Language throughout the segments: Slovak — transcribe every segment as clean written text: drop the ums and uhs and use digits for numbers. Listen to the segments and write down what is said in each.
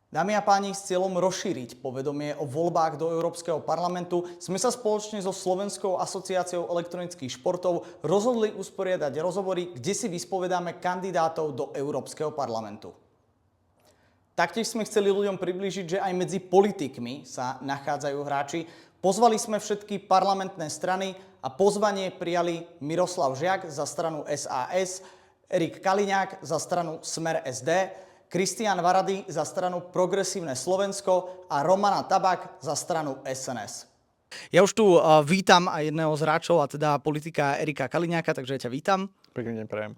Dámy a páni, s cieľom rozšíriť povedomie o voľbách do Európskeho parlamentu sme sa spoločne so Slovenskou asociáciou elektronických športov rozhodli usporiadať rozhovory, kde si vyspovedáme kandidátov do Európskeho parlamentu. Taktiež sme chceli ľuďom priblížiť, že aj medzi politikmi sa nachádzajú hráči. Pozvali sme všetky parlamentné strany a pozvanie prijali Miroslav Žiak za stranu SAS, Erik Kaliňák za stranu Smer SD, Kristián Varady za stranu Progresívne Slovensko a Romana Tabak za stranu SNS. Ja už tu vítam aj jedného z hráčov, a teda politika Erika Kaliňáka, takže ja ťa vítam. Pekný deň prajem.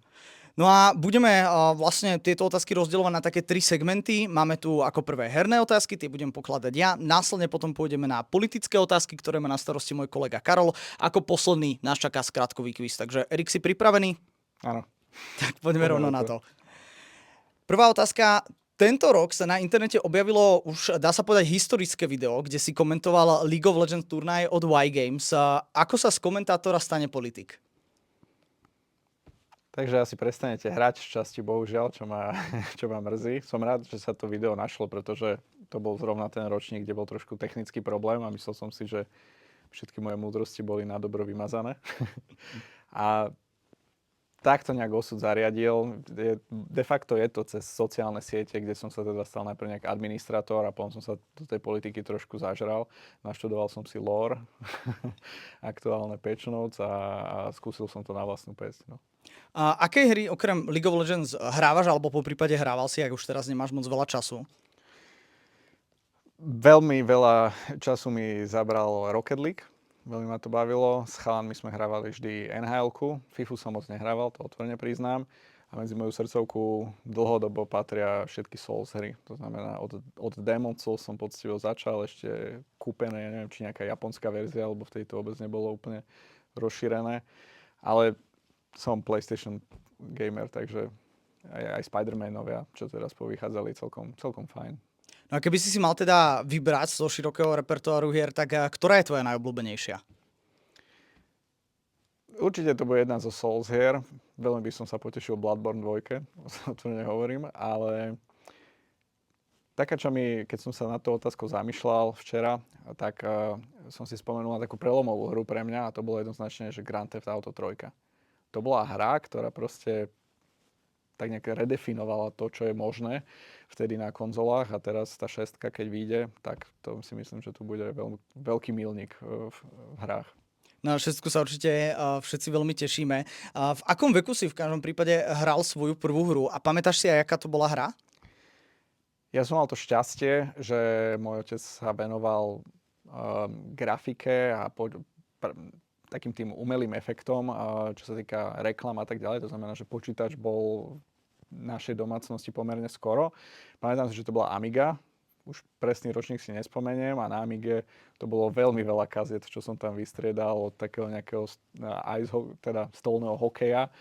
No a budeme vlastne tieto otázky rozdielovať na také 3 segmenty. Máme tu ako prvé herné otázky, tie budem pokladať ja. Následne potom pôjdeme na politické otázky, ktoré má na starosti môj kolega Karol. Ako posledný nás čaká skratkový kvíz. Takže Erik, si pripravený? Áno. Tak poďme rovno na to. Prvá otázka. Tento rok sa na internete objavilo už, dá sa povedať, historické video, kde si komentoval League of Legends turnaj od Y-Games. Ako sa z komentátora stane politik? Takže asi prestanete hrať z časti, bohužiaľ, čo ma mrzí. Som rád, že sa to video našlo, pretože to bol zrovna ten ročník, kde bol trošku technický problém a myslel som si, že všetky moje múdrosti boli na dobro vymazané. A tak to nejak osud zariadil. De facto je to cez sociálne siete, kde som sa teda stal najprv nejak administrátor a potom som sa do tej politiky trošku zažral. Naštudoval som si lore, aktuálne patch notes a skúsil som to na vlastnú päsť. No. A aké hry okrem League of Legends hrávaš, alebo po prípade hrával si, ak už teraz nemáš moc veľa času? Veľmi veľa času mi zabral Rocket League. Veľmi ma to bavilo. S chalanmi sme hrávali vždy NHL-ku. FIFU som moc nehrával, to otvorene priznám. A medzi moju srdcovku dlhodobo patria všetky Souls hry. To znamená, od Demon Souls som poctivo začal, ešte kúpené, ja neviem, či nejaká japonská verzia, lebo v tejto vôbec nebolo úplne rozšírené. Ale som PlayStation gamer, takže aj Spider-Man novia, čo teraz povychádzali, celkom fajn. No a keby si mal teda vybrať zo širokého repertoáru hier, tak ktorá je tvoja najobľúbenejšia? Určite to bude jedna zo Souls hier. Veľmi by som sa potešil Bloodborne 2, o tom nehovorím, ale taká, čo mi, keď som sa na tú otázku zamýšľal včera, tak som si spomenul na takú prelomovú hru pre mňa a to bolo jednoznačne, že Grand Theft Auto 3. To bola hra, ktorá proste tak nejak redefinovala to, čo je možné vtedy na konzolách a teraz tá 6, keď vyjde, tak to si myslím, že tu bude veľký milník v hrách. Na 6 sa určite všetci veľmi tešíme. V akom veku si v každom prípade hral svoju prvú hru a pamätáš si aj, aká to bola hra? Ja som mal to šťastie, že môj otec sa venoval grafike a takým tým umelým efektom, čo sa týka reklam a tak ďalej. To znamená, že počítač bol našej domácnosti pomerne skoro. Pamätám si, že to bola Amiga. Už presný ročník si nespomeniem a na Amige to bolo veľmi veľa kaziet, čo som tam vystriedal od takého nejakého stolného hokeja,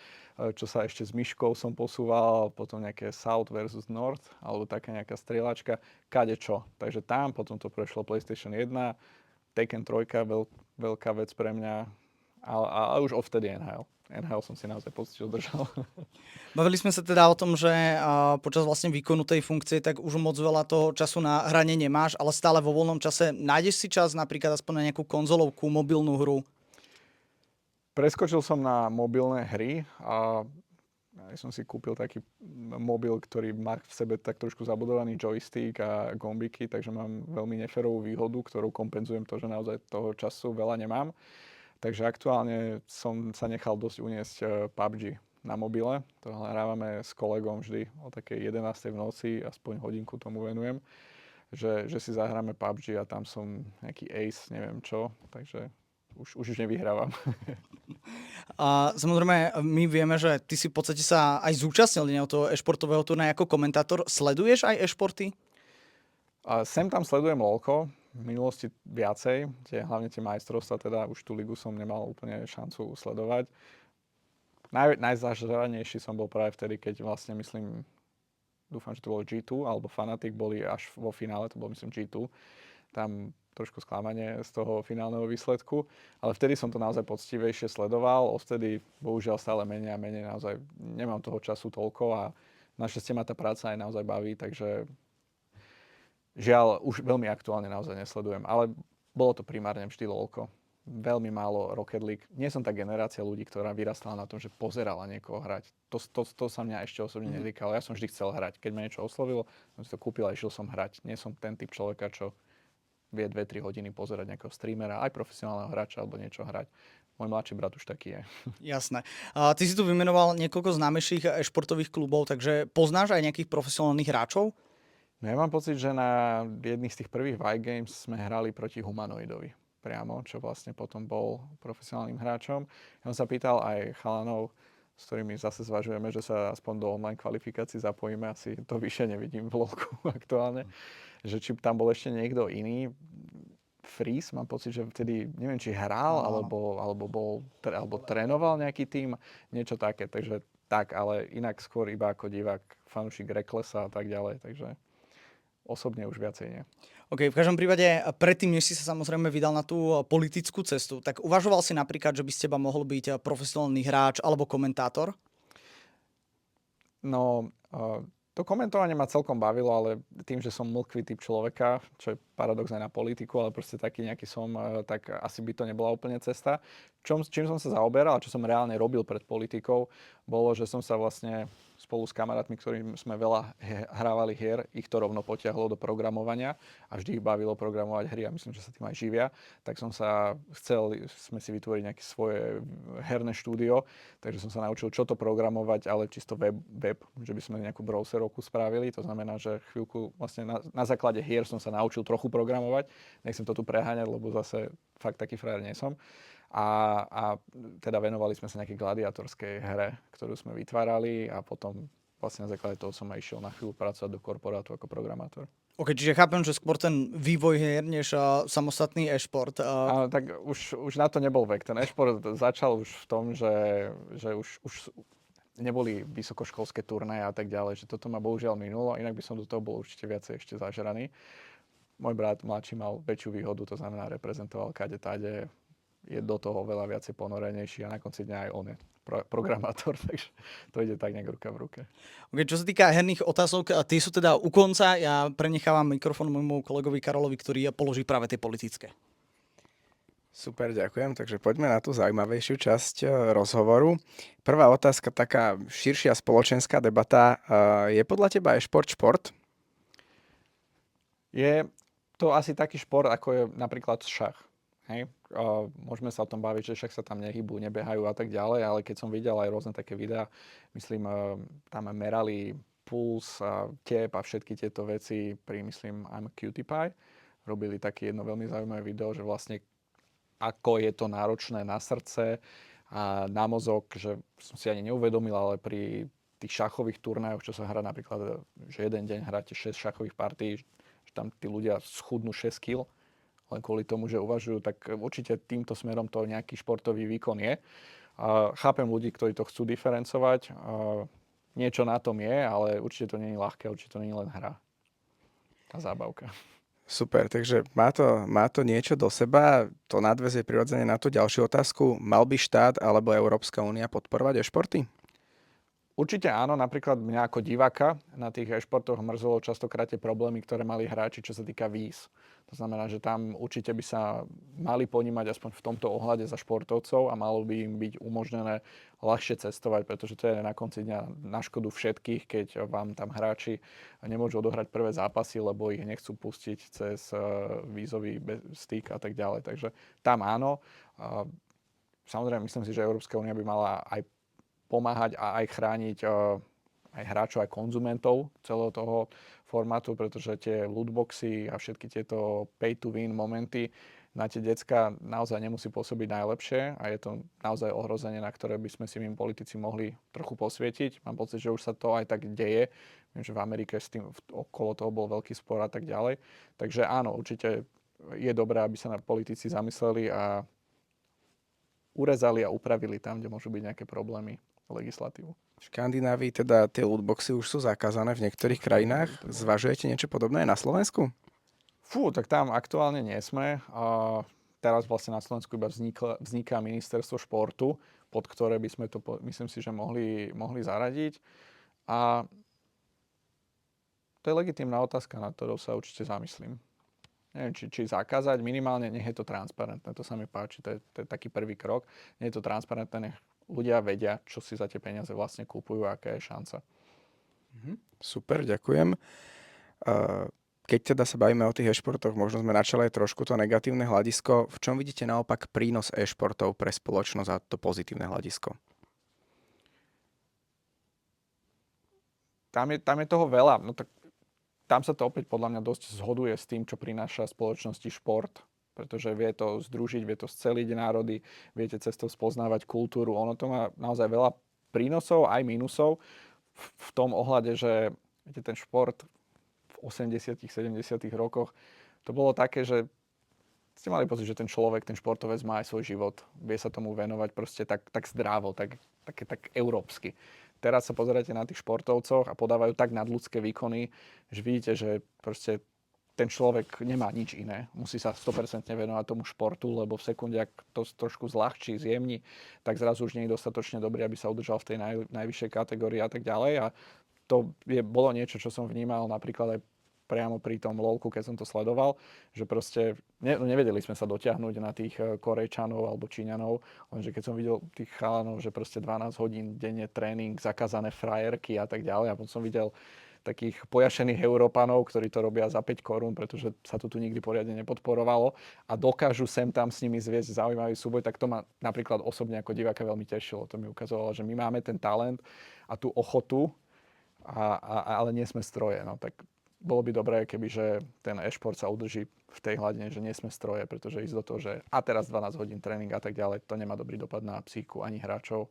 čo sa ešte s myškou som posúval, potom nejaké South versus North, alebo taká nejaká strieľačka, kadečo. Takže tam potom to prešlo PlayStation 1, Tekken 3, veľká vec pre mňa, ale už odvtedy NHL som si naozaj poctivo držal. Bavili sme sa teda o tom, že počas vlastne výkonu tej funkcie tak už moc veľa toho času na hranie nemáš, ale stále vo voľnom čase nájdeš si čas napríklad aspoň na nejakú konzolovku, mobilnú hru? Preskočil som na mobilné hry a som si kúpil taký mobil, ktorý má v sebe tak trošku zabudovaný joystick a gombiky, takže mám veľmi neférovú výhodu, ktorú kompenzujem to, že naozaj toho času veľa nemám. Takže aktuálne som sa nechal dosť uniesť PUBG na mobile. To hrávame s kolegom vždy o takej 11. v noci, aspoň hodinku tomu venujem, že si zahráme PUBG a tam som nejaký ace, neviem čo, takže už nevyhrávam. A samozrejme, my vieme, že ty si v podstate sa aj zúčastnil toho e-športového turnaja ako komentátor. Sleduješ aj e-športy? Sem tam sledujem LoLko, v minulosti viacej, hlavne tie majstrovstvá, teda už tú ligu som nemal úplne šancu sledovať. Najzažranejší som bol práve vtedy, keď vlastne myslím, dúfam, že to bolo G2, alebo Fnatic boli až vo finále, to bolo myslím G2. Tam trošku sklamanie z toho finálneho výsledku, ale vtedy som to naozaj poctivejšie sledoval, odvtedy bohužiaľ stále menej a menej, naozaj nemám toho času toľko a našťastie ma tá práca aj naozaj baví, takže Žiaľ, už veľmi aktuálne naozaj nesledujem, ale bolo to primárne vždy LOLko. Veľmi málo Rocket League. Nie som tá generácia ľudí, ktorá vyrastala na tom, že pozerala niekoho hrať. To sa mňa ešte osobne netýkalo. Ja som vždy chcel hrať. Keď ma niečo oslovilo, som si to kúpil a išiel som hrať. Nie som ten typ človeka, čo vie 2-3 hodiny pozerať nejakého streamera, aj profesionálneho hráča alebo niečo hrať. Môj mladší brat už taký je. Jasné. A ty si tu vymenoval niekoľko známejších športových klubov, takže poznáš aj nejakých profesionálnych hráčov? No ja mám pocit, že na jedných z tých prvých Vice Games sme hrali proti Humanoidovi priamo, čo vlastne potom bol profesionálnym hráčom. Ja som sa pýtal aj chalanov, s ktorými zase zvažujeme, že sa aspoň do online kvalifikácií zapojíme, asi to vyššie nevidím v LoLku aktuálne, že či tam bol ešte niekto iný. Freeze, mám pocit, že vtedy, neviem, či hral, alebo trénoval nejaký tým, niečo také, takže tak, ale inak skôr iba ako divák, fanúšik Recklessa a tak ďalej, takže osobne už viacej nie. OK, v každom prípade, predtým, než si sa samozrejme vydal na tú politickú cestu, tak uvažoval si napríklad, že by z teba mohol byť profesionálny hráč alebo komentátor? No, to komentovanie ma celkom bavilo, ale tým, že som mlkvý typ človeka, čo je paradox aj na politiku, ale proste taký nejaký som, tak asi by to nebola úplne cesta. Čím som sa zaoberal a čo som reálne robil pred politikou, bolo, že som sa vlastne spolu s kamarátmi, ktorým sme veľa hrávali hier, ich to rovno potiahlo do programovania a vždy ich bavilo programovať hry a myslím, že sa tým aj živia. Tak sme si vytvoriť nejaké svoje herné štúdio, takže som sa naučil, čo to programovať, ale čisto web, že by sme nejakú browserovku spravili. To znamená, že chvíľku vlastne na základe hier som sa naučil trochu programovať. Nechcem to tu preháňať, lebo zase fakt taký frajer nie som. A teda venovali sme sa nejakej gladiatorskej hre, ktorú sme vytvárali a potom vlastne na základe toho som aj išiel na chvíľu pracovať do korporátu ako programátor. OK, čiže chápem, že skôr ten vývoj hier než samostatný e-šport. Tak už na to nebol vek. Ten e-šport začal už v tom, že už neboli vysokoškolské turnaje a tak ďalej, že toto ma bohužiaľ minulo, inak by som do toho bol určite viacej ešte zažraný. Môj brat mladší mal väčšiu výhodu, to znamená reprezentoval kade-tade, je do toho veľa viacej ponorenejší a na konci dňa aj on je programátor, takže to ide tak nejak ruka v ruke. Okay, čo sa týka herných otázok, tie sú teda u konca. Ja prenechávam mikrofón môjmu kolegovi Karolovi, ktorý položí práve tie politické. Super, ďakujem. Takže poďme na tú zaujímavejšiu časť rozhovoru. Prvá otázka, taká širšia spoločenská debata. Je podľa teba aj šport? Je to asi taký šport, ako je napríklad šach. Hej. Môžeme sa o tom baviť, že však sa tam nehybú, nebehajú a tak ďalej, ale keď som videl aj rôzne také videá, myslím, tam merali puls, tep a všetky tieto veci pri, myslím, I'm a Cutie Pie. Robili také jedno veľmi zaujímavé video, že vlastne ako je to náročné na srdce a na mozog, že som si ani neuvedomil, ale pri tých šachových turnajoch, čo sa hrá napríklad, že jeden deň hráte 6 šachových partí, že tam tí ľudia schudnú 6 kg, len kvôli tomu, že uvažujú, tak určite týmto smerom to nejaký športový výkon je. Chápem ľudí, ktorí to chcú diferencovať. Niečo na tom je, ale určite to nie je ľahké, určite to nie je len hra. Tá zábavka. Super, takže má to niečo do seba. To nadväzie prirodzene na tú ďalšiu otázku. Mal by štát alebo Európska únia podporovať e-športy? Určite áno, napríklad mňa ako diváka na tých e-športoch mrzelo častokrát tie problémy, ktoré mali hráči, čo sa týka víz. To znamená, že tam určite by sa mali ponímať aspoň v tomto ohľade za športovcov a malo by im byť umožnené ľahšie cestovať, pretože to je na konci dňa na škodu všetkých, keď vám tam hráči nemôžu odohrať prvé zápasy, lebo ich nechcú pustiť cez vízový styk a tak ďalej. Takže tam áno. Samozrejme, myslím si, že Európska únia by mala aj pomáhať a aj chrániť aj hráčov, aj konzumentov celého toho formátu, pretože tie lootboxy a všetky tieto pay-to-win momenty na tie decka naozaj nemusí pôsobiť najlepšie a je to naozaj ohrozenie, na ktoré by sme si my politici mohli trochu posvietiť. Mám pocit, že už sa to aj tak deje. Viem, že v Amerike s tým okolo toho bol veľký spor a tak ďalej. Takže áno, určite je dobré, aby sa politici zamysleli a urezali a upravili tam, kde môžu byť nejaké problémy legislatívu. V Škandinávii teda tie lootboxy už sú zakázané v niektorých krajinách. Zvažujete niečo podobné aj na Slovensku? Tak tam aktuálne nie sme. Teraz vlastne na Slovensku iba vzniká ministerstvo športu, pod ktoré by sme to, myslím si, že mohli zaradiť. A To je legitímna otázka, na ktorou sa určite zamyslím. Neviem, či zakázať, minimálne nech je to transparentné, to sa mi páči, to je taký prvý krok. Nie je to transparentné, nech ľudia vedia, čo si za tie peniaze vlastne kúpujú a aká je šanca. Super, ďakujem. Keď teda sa bavíme o tých e-športoch, možno sme načali aj trošku to negatívne hľadisko. V čom vidíte naopak prínos e-športov pre spoločnosť a to pozitívne hľadisko? Tam je toho veľa. No tak tam sa to opäť podľa mňa dosť zhoduje s tým, čo prináša spoločnosti šport, pretože vie to združiť, vie to sceliť národy, viete cez to spoznávať kultúru. Ono to má naozaj veľa prínosov, aj mínusov v tom ohľade, že viete, ten šport v 80 70 rokoch to bolo také, že ste mali pocit, že ten človek, ten športovec má aj svoj život, vie sa tomu venovať proste tak zdravo, tak európsky. Teraz sa pozeráte na tých športovcoch a podávajú tak nadľudské výkony, že vidíte, že proste ten človek nemá nič iné. Musí sa 100% venovať tomu športu, lebo v sekunde, ak to trošku zľahčí, zjemní, tak zrazu už nie je dostatočne dobrý, aby sa udržal v tej najvyššej kategórii a tak ďalej. A to bolo niečo, čo som vnímal napríklad aj priamo pri tom LOLku, keď som to sledoval, že proste nevedeli sme sa dotiahnuť na tých Korejčanov alebo Číňanov, lenže keď som videl tých chalanov, že proste 12 hodín denne tréning, zakázané frajerky a tak ďalej, a potom som videl takých pojašených Európanov, ktorí to robia za 5 korún, pretože sa to tu nikdy poriadne nepodporovalo a dokážu sem tam s nimi zviesť zaujímavý súboj, tak to ma napríklad osobne ako diváka veľmi tešilo. To mi ukazovalo, že my máme ten talent a tú ochotu, ale nie sme stroje. No, tak bolo by dobré, kebyže ten e-šport sa udrží v tej hladine, že nie sme stroje, pretože ísť do toho, že a teraz 12 hodín tréning a tak ďalej, to nemá dobrý dopad na psychiku ani hráčov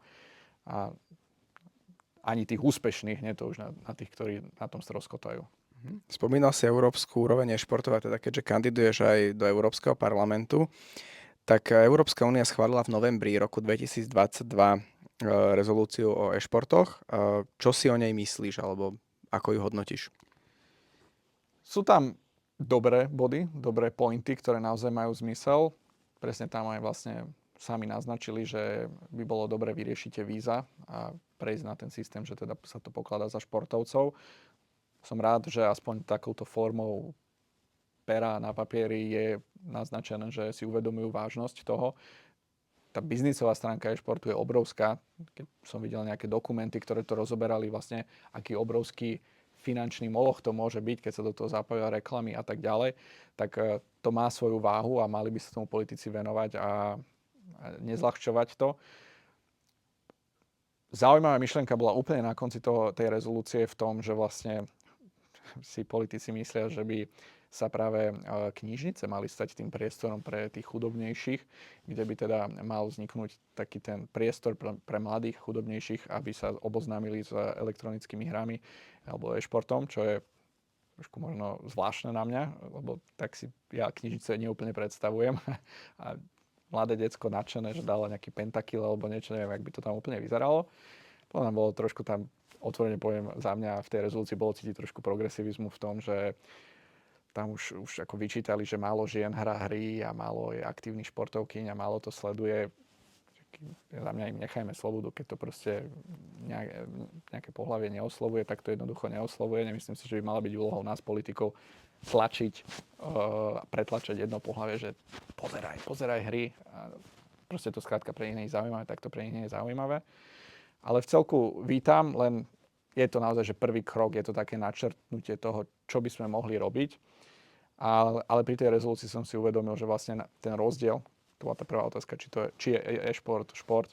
a ani tých úspešných, nie to už na tých, ktorí na tom stroskotajú. Spomínal si európsku úroveň e-športov, a teda keďže kandiduješ aj do Európskeho parlamentu, tak Európska únia schválila v novembri roku 2022 rezolúciu o e-športoch. Čo si o nej myslíš, alebo ako ju hodnotíš? Sú tam dobré body, dobré pointy, ktoré naozaj majú zmysel. Presne tam aj vlastne sami naznačili, že by bolo dobre vyriešiť tie víza a prejsť na ten systém, že teda sa to pokladá za športovcov. Som rád, že aspoň takouto formou pera na papieri je naznačené, že si uvedomujú vážnosť toho. Tá biznisová stránka e-športu je obrovská. Keď som videl nejaké dokumenty, ktoré to rozoberali, vlastne aký obrovský finančný moloch to môže byť, keď sa do toho zapájajú reklamy a tak ďalej, tak to má svoju váhu a mali by sa tomu politici venovať a nezľahčovať to. Zaujímavá myšlienka bola úplne na konci tej rezolúcie v tom, že vlastne si politici myslia, že by sa práve knižnice mali stať tým priestorom pre tých chudobnejších, kde by teda mal vzniknúť taký ten priestor pre mladých chudobnejších, aby sa oboznámili s elektronickými hrami alebo e-športom, čo je trošku možno zvláštne na mňa, lebo tak si ja knižnice neúplne predstavujem. A mladé decko nadšené, že dala nejaký pentakill alebo niečo, neviem, jak by to tam úplne vyzeralo. Potom bolo trošku tam, otvorene poviem za mňa, v tej rezolúcii bolo cítiť trošku progresivizmu v tom, že tam už ako vyčítali, že málo žien hrá hry a málo je aktívnych športovkyň a málo to sleduje. Za mňa im nechajme slobodu, keď to proste nejaké pohlavie neoslovuje, tak to jednoducho neoslovuje. Nemyslím si, že by mala byť úlohou nás, politikov, tlačiť, pretlačať jedno pohlavie, že pozeraj hry. A proste to skrátka pre iných zaujímavé, tak to pre iných nie je zaujímavé. Ale v celku vítam, len je to naozaj, že prvý krok, je to také načrtnutie toho, čo by sme mohli robiť. Ale pri tej rezolúcii som si uvedomil, že vlastne ten rozdiel, to bola tá prvá otázka, či je e-šport, šport.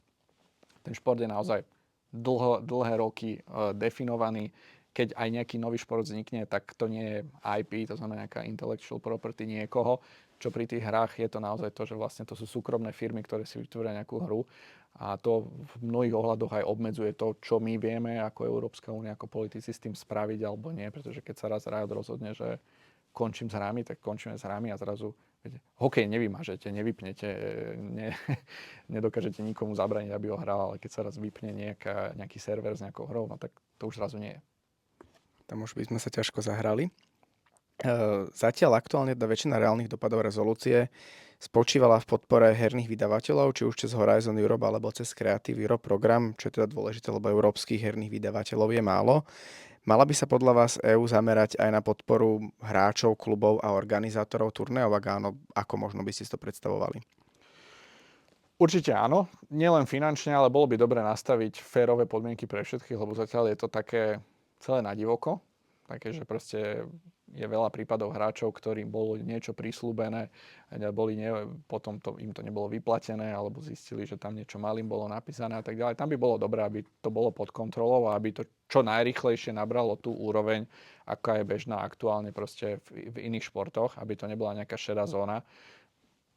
Ten šport je naozaj dlhé roky definovaný. Keď aj nejaký nový šport vznikne, tak to nie je IP, to znamená nejaká intellectual property niekoho, čo pri tých hrách je to naozaj to, že vlastne to sú súkromné firmy, ktoré si vytvoria nejakú hru a to v mnohých ohľadoch aj obmedzuje to, čo my vieme ako Európska únia, ako politici s tým spraviť alebo nie, pretože keď sa raz Riot rozhodne, že končím s hrami, tak končíme s hrami a zrazu hokej nevymažete, nevypnete, nedokážete nikomu zabraniť, aby ho hral, ale keď sa raz vypne nejaký server s nejakou hrou, no tak to už zrazu nie je. Tam už by sme sa ťažko zahrali. Zatiaľ aktuálne väčšina reálnych dopadov rezolúcie spočívala v podpore herných vydavateľov, či už cez Horizon Europe alebo cez Creative Europe program, čo je teda dôležité, lebo európskych herných vydavateľov je málo. Mala by sa podľa vás EÚ zamerať aj na podporu hráčov, klubov a organizátorov turnajov? Ak áno, ako možno by ste si to predstavovali? Určite áno, nielen finančne, ale bolo by dobre nastaviť férové podmienky pre všetkých, lebo zatiaľ je to také celé na divoko. Také, že proste je veľa prípadov hráčov, ktorým bolo niečo prislúbené, potom im to nebolo vyplatené, alebo zistili, že tam niečo malým bolo napísané a tak ďalej. Tam by bolo dobré, aby to bolo pod kontrolou a aby to čo najrýchlejšie nabralo tú úroveň, aká je bežná aktuálne proste v iných športoch, aby to nebola nejaká šedá zóna.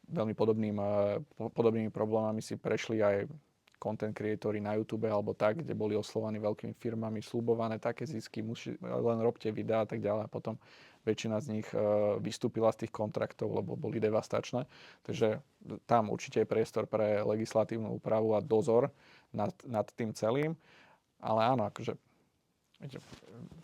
Veľmi podobnými problémami si prešli aj content creatori na YouTube alebo tak, kde boli oslovaní veľkými firmami, sľubované také zisky, len robte videá a tak ďalej. A potom väčšina z nich vystúpila z tých kontraktov, lebo boli devastačné. Takže tam určite je priestor pre legislatívnu úpravu a dozor nad tým celým. Ale áno, akože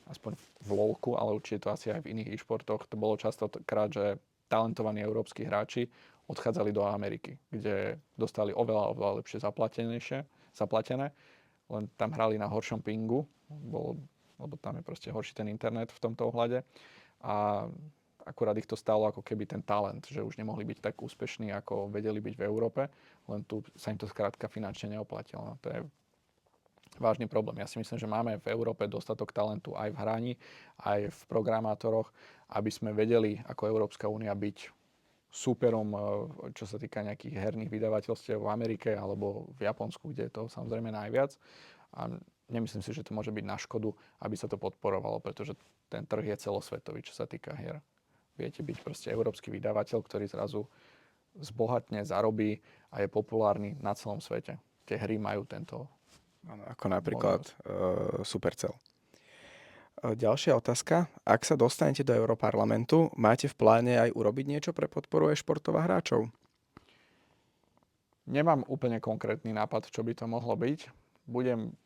aspoň v LoLku, ale určite to asi aj v iných e-športoch, to bolo častokrát, že talentovaní európski hráči odchádzali do Ameriky, kde dostali oveľa lepšie zaplatené, len tam hrali na horšom pingu, lebo tam je proste horší ten internet v tomto ohľade. A akurát ich to stálo ako keby ten talent, že už nemohli byť tak úspešní, ako vedeli byť v Európe, len tu sa im to skrátka finančne neoplatilo. No, to je vážny problém. Ja si myslím, že máme v Európe dostatok talentu aj v hraní, aj v programátoroch, aby sme vedeli ako Európska únia byť súperom, čo sa týka nejakých herných vydavateľstiev v Amerike alebo v Japonsku, kde je to samozrejme najviac. A nemyslím si, že to môže byť na škodu, aby sa to podporovalo, pretože ten trh je celosvetový, čo sa týka hier. Viete byť proste európsky vydavateľ, ktorý zrazu zbohatne, zarobí a je populárny na celom svete. Tie hry majú tento... Áno, ako napríklad Supercell. Ďalšia otázka. Ak sa dostanete do Europarlamentu, máte v pláne aj urobiť niečo pre podporu e-športov a hráčov? Nemám úplne konkrétny nápad, čo by to mohlo byť.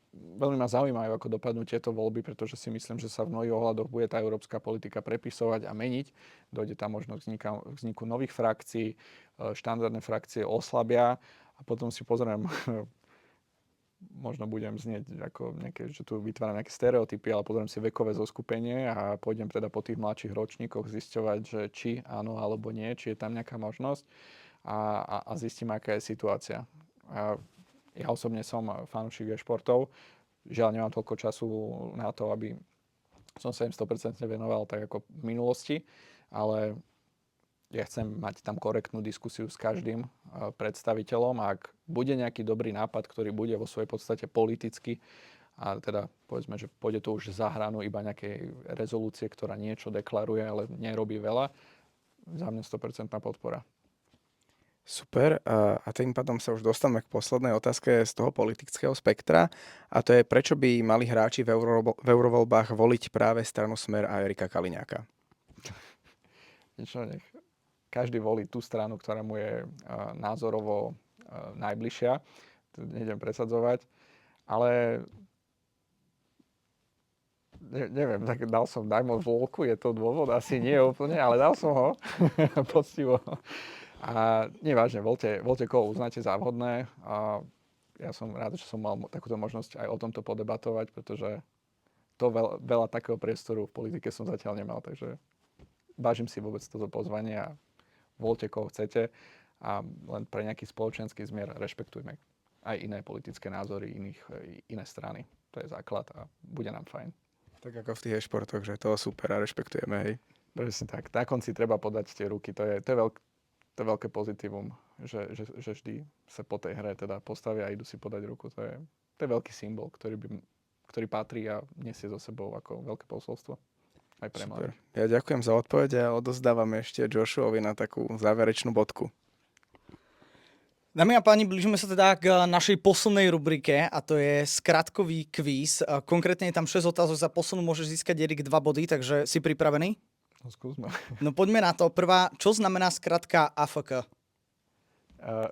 Veľmi ma zaujímajú, ako dopadnú tieto voľby, pretože si myslím, že sa v mnohých ohľadoch bude tá európska politika prepisovať a meniť. Dojde tam možno k vzniku nových frakcií, štandardné frakcie oslabia a potom si pozriem... možno budem znieť ako že tu vytváram nejaké stereotypy, ale pozriem si vekové zoskupenie a pôjdem teda po tých mladších ročníkoch zisťovať, že či áno alebo nie, či je tam nejaká možnosť a zistím, aká je situácia. Ja osobne som fanúšik e-športov, žiaľ nemám toľko času na to, aby som sa im 100% venoval tak ako v minulosti, ale ja chcem mať tam korektnú diskusiu s každým predstaviteľom a ak bude nejaký dobrý nápad, ktorý bude vo svojej podstate politicky a teda povedzme, že pôjde to už za hranu iba nejakej rezolúcie, ktorá niečo deklaruje, ale nerobí veľa, za mňa 100% podpora. Super. A tým pádom sa už dostaneme k poslednej otázke z toho politického spektra a to je, prečo by mali hráči v eurovoľbách voliť práve stranu Smer a Erika Kaliňáka? Nech každý volí tú stranu, ktorá mu je názorovo najbližšia. To nejdem presadzovať. Ale neviem, tak dal som Diamond v LoLku, je to dôvod? Asi nie úplne, ale dal som ho. Poctivo. A nevážne, voľte koho uznáte za vhodné. A ja som rád, že som mal takúto možnosť aj o tomto podebatovať, pretože to veľa takého priestoru v politike som zatiaľ nemal. Takže vážim si vôbec toto pozvanie a voľte koho chcete a len pre nejaký spoločenský zmier rešpektujme aj iné politické názory, iné strany. To je základ a bude nám fajn. Tak ako v tých e-športoch, že to super a rešpektujeme, hej. Presne tak. Na konci treba podať tie ruky. To je veľké pozitívum, že vždy sa po tej hre teda postavia a idú si podať ruku. To je veľký symbol, ktorý patrí a nesie so sebou ako veľké posolstvo. Aj pre mladých. Ja ďakujem za odpoveď a odozdávam ešte Joshuovi na takú záverečnú bodku. Dámy a páni, blížime sa teda k našej poslednej rubrike a to je skratkový kvíz. Konkrétne je tam 6 otázok, za poslednú môžeš získať, Erik, 2 body, takže si pripravený? No skúsme. No poďme na to. Prvá, čo znamená skratka AFK?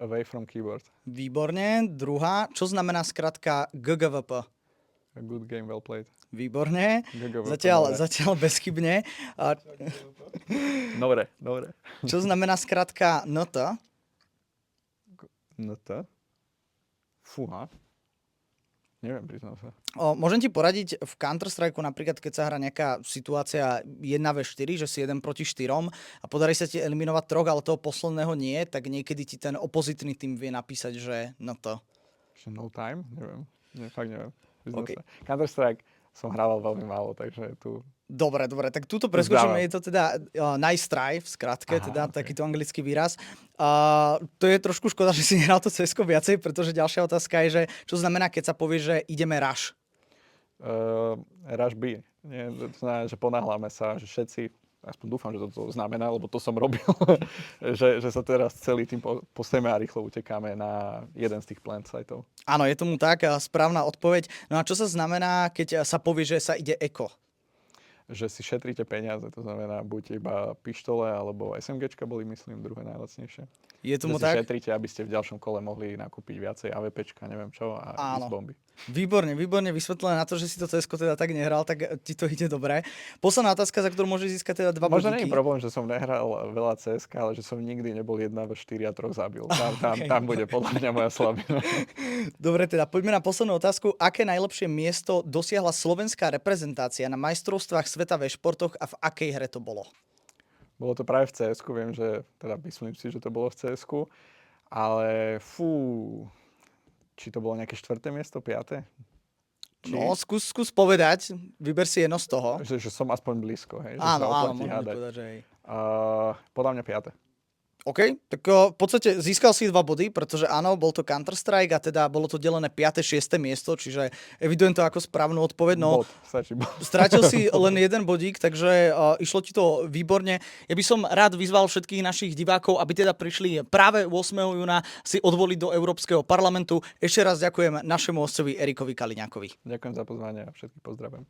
Away from keyboard. Výborne. Druhá, čo znamená skratka GGVP? A good game, well played. Výborne. GGVP, Zatiaľ bezchybne. Dobre. Čo znamená skratka NT? NT? Fúha. Neviem, priznám sa. Môžem ti poradiť v Counter-Strike napríklad, keď sa hrá nejaká situácia 1v4, že si 1 proti 4 a podarí sa ti eliminovať 3, ale toho posledného nie, tak niekedy ti ten opozitný tým vie napísať, že no to. Ešte no time? Neviem. Fakt neviem. Priznám OK. sa. Counter-Strike som hrával veľmi málo, takže tu... Dobre, tak túto preskočíme, Zdávam. je to teda nice try, v skratke, Aha, teda okay. takýto anglický výraz. To je trošku škoda, že si nehral to CSko viacej, pretože ďalšia otázka je, že čo znamená, keď sa povie, že ideme rush? Rush B. Nie, to znamená, že ponáhľame sa, že všetci, aspoň dúfam, že to znamená, lebo to som robil, že sa teraz celý tým posejme a rýchlo utekáme na jeden z tých plant siteov. Áno, je tomu tak, správna odpoveď. No a čo sa znamená, keď sa povie, že sa ide eko? Že si šetríte peniaze, to znamená buď iba pištole, alebo SMGčka boli, myslím, druhé najlacnejšie. Je tomu že si tak? šetríte, aby ste v ďalšom kole mohli nakúpiť viacej AVPčka, neviem čo, a ísť bomby. Výborne vysvetlené na to, že si to CSko teda tak nehral, tak ti to ide dobre. Posledná otázka, za ktorú môžeš získať teda 2 bodíky. Možno nie je problém, že som nehral veľa CSK, ale že som nikdy nebol 1v4 a 3 zabil. Tam bude podľa mňa moja slabina. Dobre, teda poďme na poslednú otázku. Aké najlepšie miesto dosiahla slovenská reprezentácia na majstrovstvách sveta ve športoch a v akej hre to bolo? Bolo to práve v CSku, viem, že teda myslím si, že to bolo v CSku, ale či to bolo nejaké 4. miesto, 5. No, skús povedať, vyber si jedno z toho. Že som aspoň blízko, hej? Že Áno, sa oplatí môžem hádať. povedať, že hej. Podľa mňa 5. OK, tak v podstate získal si 2 body, pretože áno, bol to Counter-Strike a teda bolo to delené 5. 6. miesto, čiže evidujem to ako správnu odpoveď. No, Stačí bod. strátil si len jeden bodík, takže išlo ti to výborne. Ja by som rád vyzval všetkých našich divákov, aby teda prišli práve 8. júna si odvoliť do Európskeho parlamentu. Ešte raz ďakujem našemu hosťovi Erikovi Kaliňákovi. Ďakujem za pozvanie a všetkých pozdravujem.